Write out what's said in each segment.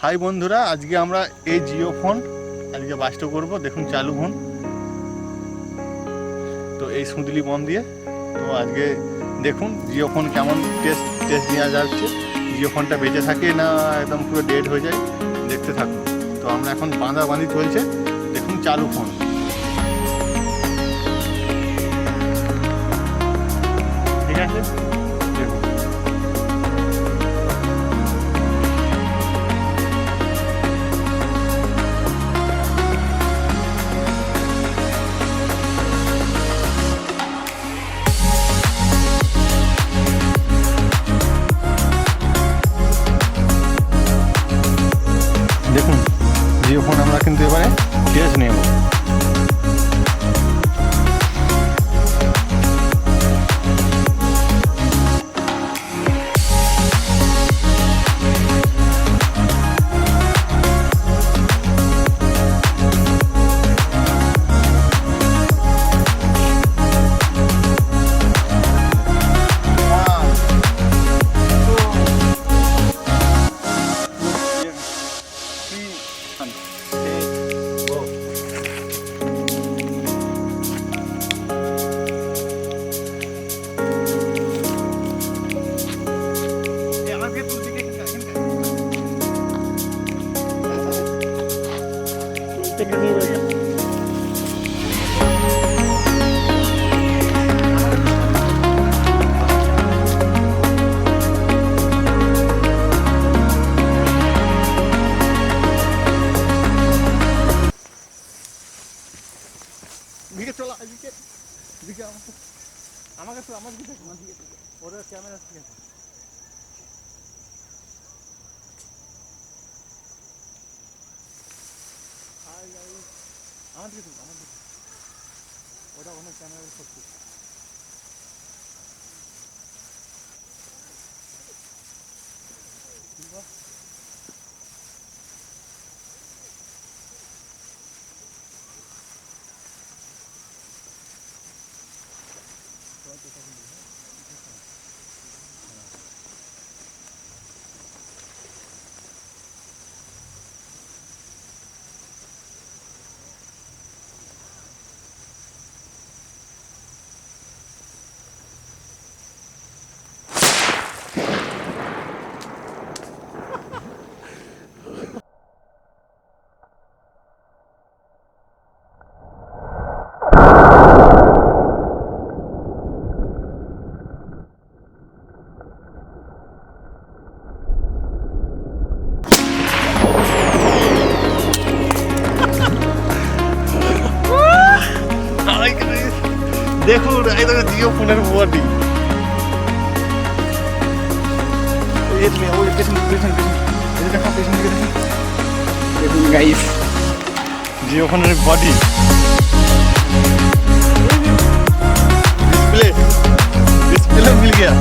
High বন্ধুরা, আজকে আমরা এই জিও ফোন আজকে বাস্ট করব। দেখুন চালু ফোন তো এই সুতলি বম দিয়ে। তো আজকে দেখুন জিও ফোন কেমন টেস্ট নেওয়া যাচ্ছে, জিও ফোনটা বেঁচে থাকে না একদম পুরো ডেড হয়ে যায়, দেখতে থাকুন। তো আমরা এখন বাঁধাবাঁধি চলছে, দেখুন চালু ফোন। ঠিক আছে, দেখুন দেখুন জিও ফোন আমরা কিন্তু এবারে টেস্ট নেব। আমাকে তো আমার দিকে ওরা ক্যামেরা ঠিক আছে। আমার দিকে ওটা অনেক ক্যামেরা করছে। দেখুন একদম জিও ফোনের বডি। দেখুন গাইস জিও ফোনের বডি, डिस्प्ले मिल गया।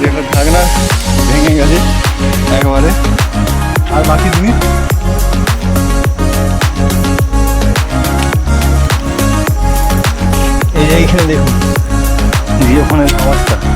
देखो ढाकना ভেঙে গেছে একবারে, আর বাকি জিনিস এইখানে দেখুন জিও ফোনের অবস্থা।